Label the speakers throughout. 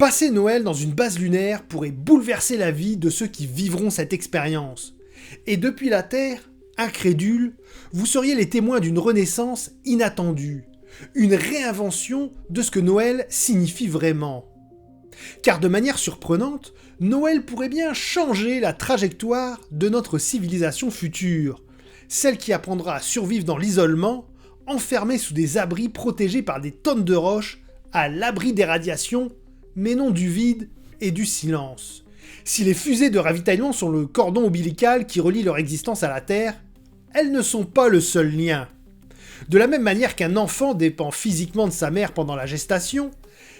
Speaker 1: Passer Noël dans une base lunaire pourrait bouleverser la vie de ceux qui vivront cette expérience. Et depuis la Terre, incrédules, vous seriez les témoins d'une renaissance inattendue, une réinvention de ce que Noël signifie vraiment. Car de manière surprenante, Noël pourrait bien changer la trajectoire de notre civilisation future, celle qui apprendra à survivre dans l'isolement, enfermée sous des abris protégés par des tonnes de roches, à l'abri des radiations, mais non du vide et du silence. Si les fusées de ravitaillement sont le cordon ombilical qui relie leur existence à la Terre, elles ne sont pas le seul lien. De la même manière qu'un enfant dépend physiquement de sa mère pendant la gestation,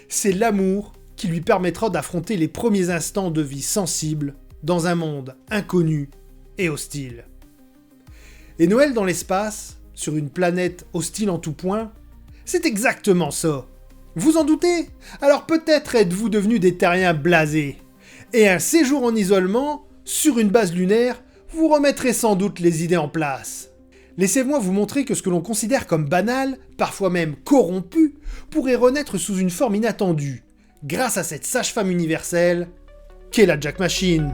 Speaker 1: c'est l'amour qui lui permettra d'affronter les premiers instants de vie sensible dans un monde inconnu et hostile. Et Noël dans l'espace, sur une planète hostile en tout point, c'est exactement ça. Vous en doutez ? Alors peut-être êtes-vous devenus des terriens blasés. Et un séjour en isolement, sur une base lunaire, vous remettrez sans doute les idées en place. Laissez-moi vous montrer que ce que l'on considère comme banal, parfois même corrompu, pourrait renaître sous une forme inattendue, grâce à cette sage-femme universelle qu'est la Jack Machine.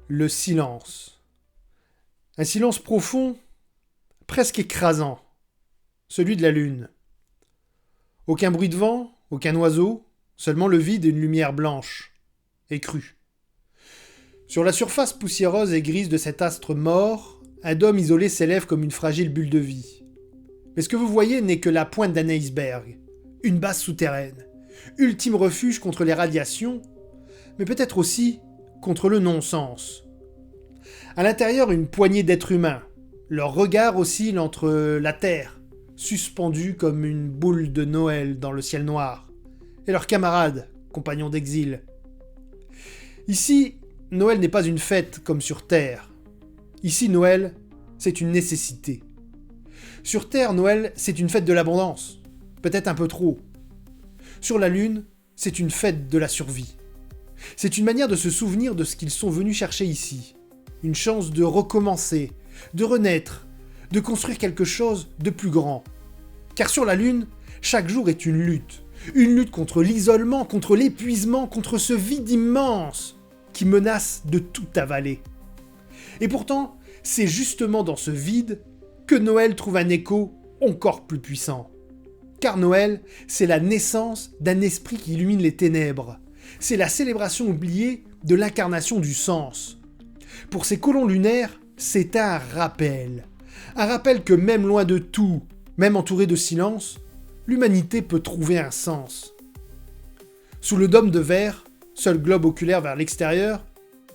Speaker 1: Le silence. Un silence profond, presque écrasant, celui de la lune. Aucun bruit de vent, aucun oiseau, seulement le vide et une lumière blanche, et crue. Sur la surface poussiéreuse et grise de cet astre mort, un dôme isolé s'élève comme une fragile bulle de vie. Mais ce que vous voyez n'est que la pointe d'un iceberg, une base souterraine, ultime refuge contre les radiations, mais peut-être aussi contre le non-sens. À l'intérieur, une poignée d'êtres humains. Leur regard oscille entre la Terre, suspendue comme une boule de Noël dans le ciel noir, et leurs camarades, compagnons d'exil. Ici, Noël n'est pas une fête comme sur Terre. Ici, Noël, c'est une nécessité. Sur Terre, Noël, c'est une fête de l'abondance. Peut-être un peu trop. Sur la Lune, c'est une fête de la survie. C'est une manière de se souvenir de ce qu'ils sont venus chercher ici. Une chance de recommencer, de renaître, de construire quelque chose de plus grand. Car sur la Lune, chaque jour est une lutte contre l'isolement, contre l'épuisement, contre ce vide immense qui menace de tout avaler. Et pourtant, c'est justement dans ce vide que Noël trouve un écho encore plus puissant. Car Noël, c'est la naissance d'un esprit qui illumine les ténèbres. C'est la célébration oubliée de l'incarnation du sens. Pour ces colons lunaires, c'est un rappel. Un rappel que même loin de tout, même entouré de silence, l'humanité peut trouver un sens. Sous le dôme de verre, seul globe oculaire vers l'extérieur,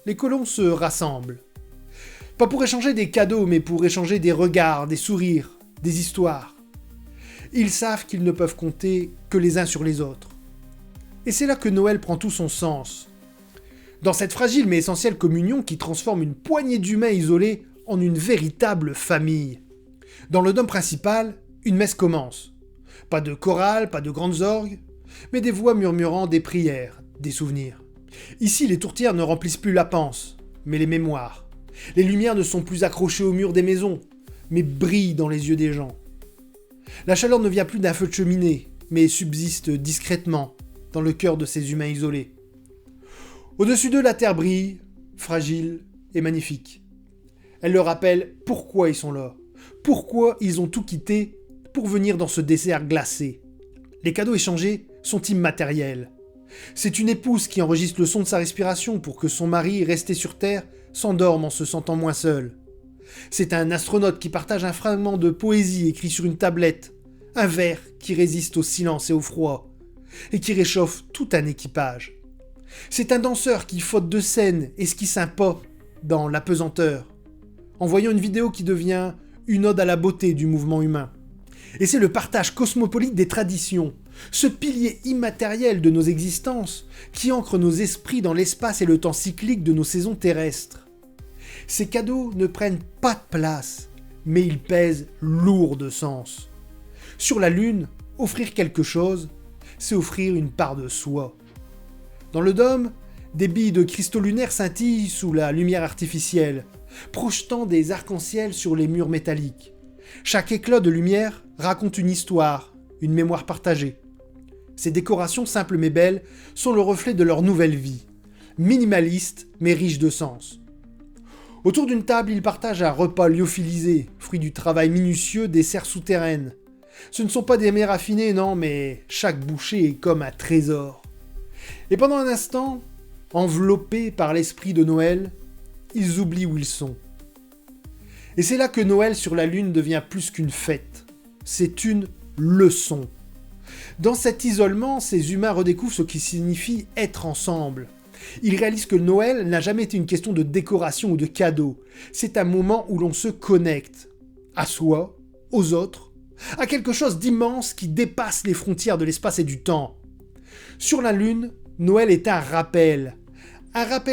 Speaker 1: les colons se rassemblent. Pas pour échanger des cadeaux, mais pour échanger des regards, des sourires, des histoires. Ils savent qu'ils ne peuvent compter que les uns sur les autres. Et c'est là que Noël prend tout son sens. Dans cette fragile mais essentielle communion qui transforme une poignée d'humains isolés en une véritable famille. Dans le dôme principal, une messe commence. Pas de chorale, pas de grandes orgues, mais des voix murmurant des prières, des souvenirs. Ici, les tourtières ne remplissent plus la panse, mais les mémoires. Les lumières ne sont plus accrochées aux murs des maisons, mais brillent dans les yeux des gens. La chaleur ne vient plus d'un feu de cheminée, mais subsiste discrètement dans le cœur de ces humains isolés. Au-dessus d'eux, la terre brille, fragile et magnifique. Elle leur rappelle pourquoi ils sont là, pourquoi ils ont tout quitté pour venir dans ce désert glacé. Les cadeaux échangés sont immatériels. C'est une épouse qui enregistre le son de sa respiration pour que son mari, resté sur Terre, s'endorme en se sentant moins seul. C'est un astronaute qui partage un fragment de poésie écrit sur une tablette, un vers qui résiste au silence et au froid, et qui réchauffe tout un équipage. C'est un danseur qui, faute de scène, esquisse un pas dans la pesanteur, en voyant une vidéo qui devient une ode à la beauté du mouvement humain. Et c'est le partage cosmopolite des traditions, ce pilier immatériel de nos existences, qui ancre nos esprits dans l'espace et le temps cyclique de nos saisons terrestres. Ces cadeaux ne prennent pas de place, mais ils pèsent lourd de sens. Sur la Lune, offrir quelque chose, c'est offrir une part de soi. Dans le dôme, des billes de cristaux lunaires scintillent sous la lumière artificielle, projetant des arcs-en-ciel sur les murs métalliques. Chaque éclat de lumière raconte une histoire, une mémoire partagée. Ces décorations simples mais belles sont le reflet de leur nouvelle vie, minimaliste mais riche de sens. Autour d'une table, ils partagent un repas lyophilisé, fruit du travail minutieux des serres souterraines. Ce ne sont pas des mets raffinés, non, mais chaque bouchée est comme un trésor. Et pendant un instant, enveloppés par l'esprit de Noël, ils oublient où ils sont. Et c'est là que Noël sur la Lune devient plus qu'une fête. C'est une leçon. Dans cet isolement, ces humains redécouvrent ce qui signifie être ensemble. Ils réalisent que Noël n'a jamais été une question de décoration ou de cadeaux. C'est un moment où l'on se connecte. À soi, aux autres, à quelque chose d'immense qui dépasse les frontières de l'espace et du temps. Sur la Lune, Noël est un rappel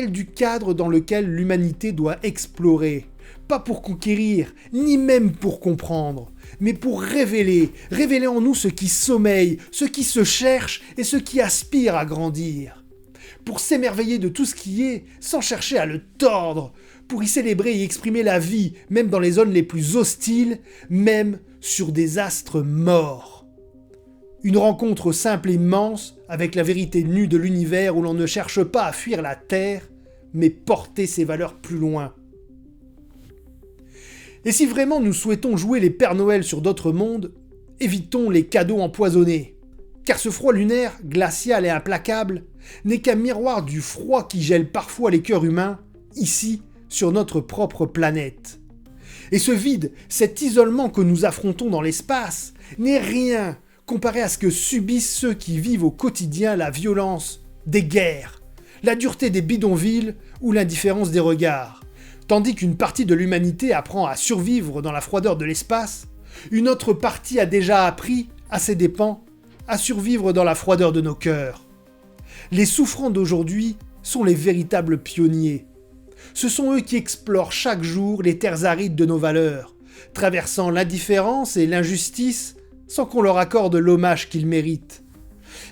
Speaker 1: du cadre dans lequel l'humanité doit explorer. Pas pour conquérir, ni même pour comprendre, mais pour révéler en nous ce qui sommeille, ce qui se cherche et ce qui aspire à grandir. Pour s'émerveiller de tout ce qui est, sans chercher à le tordre, pour y célébrer et exprimer la vie, même dans les zones les plus hostiles, même sur des astres morts. Une rencontre simple et immense avec la vérité nue de l'univers où l'on ne cherche pas à fuir la Terre, mais porter ses valeurs plus loin. Et si vraiment nous souhaitons jouer les Pères Noël sur d'autres mondes, évitons les cadeaux empoisonnés. Car ce froid lunaire, glacial et implacable, n'est qu'un miroir du froid qui gèle parfois les cœurs humains, ici, sur notre propre planète. Et ce vide, cet isolement que nous affrontons dans l'espace, n'est rien comparé à ce que subissent ceux qui vivent au quotidien la violence des guerres, la dureté des bidonvilles ou l'indifférence des regards. Tandis qu'une partie de l'humanité apprend à survivre dans la froideur de l'espace, une autre partie a déjà appris, à ses dépens, à survivre dans la froideur de nos cœurs. Les souffrants d'aujourd'hui sont les véritables pionniers. Ce sont eux qui explorent chaque jour les terres arides de nos valeurs, traversant l'indifférence et l'injustice sans qu'on leur accorde l'hommage qu'ils méritent.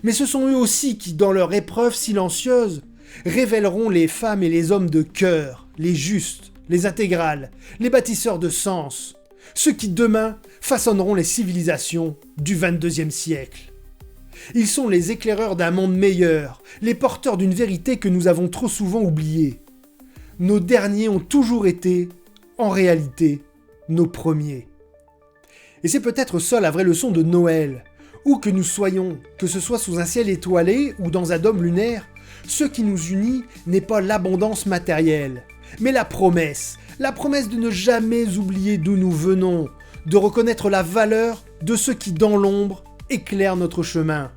Speaker 1: Mais ce sont eux aussi qui, dans leur épreuve silencieuse, révéleront les femmes et les hommes de cœur, les justes, les intégrales, les bâtisseurs de sens, ceux qui demain façonneront les civilisations du XXIe siècle. Ils sont les éclaireurs d'un monde meilleur, les porteurs d'une vérité que nous avons trop souvent oubliée. Nos derniers ont toujours été, en réalité, nos premiers. Et c'est peut-être ça la vraie leçon de Noël. Où que nous soyons, que ce soit sous un ciel étoilé ou dans un dôme lunaire, ce qui nous unit n'est pas l'abondance matérielle, mais la promesse de ne jamais oublier d'où nous venons, de reconnaître la valeur de ceux qui, dans l'ombre, éclairent notre chemin.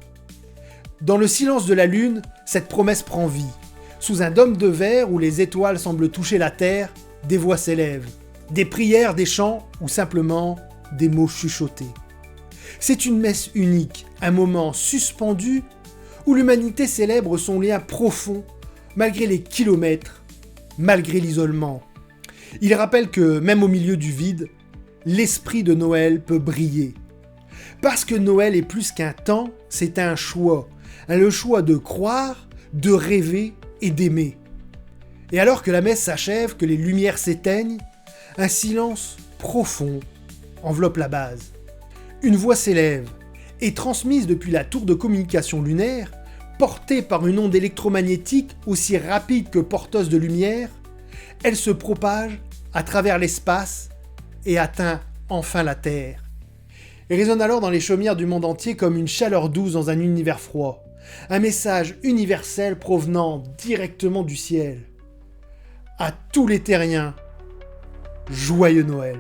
Speaker 1: Dans le silence de la lune, cette promesse prend vie. Sous un dôme de verre où les étoiles semblent toucher la terre, des voix s'élèvent, des prières, des chants ou simplement des mots chuchotés. C'est une messe unique, un moment suspendu où l'humanité célèbre son lien profond malgré les kilomètres, malgré l'isolement. Il rappelle que même au milieu du vide, l'esprit de Noël peut briller. Parce que Noël est plus qu'un temps, c'est un choix. Le choix de croire, de rêver et d'aimer. Et alors que la messe s'achève, que les lumières s'éteignent, un silence profond enveloppe la base. Une voix s'élève, et transmise depuis la tour de communication lunaire, portée par une onde électromagnétique aussi rapide que porteuse de lumière, elle se propage à travers l'espace et atteint enfin la Terre. Et résonne alors dans les chaumières du monde entier comme une chaleur douce dans un univers froid, un message universel provenant directement du ciel. À tous les terriens, joyeux Noël!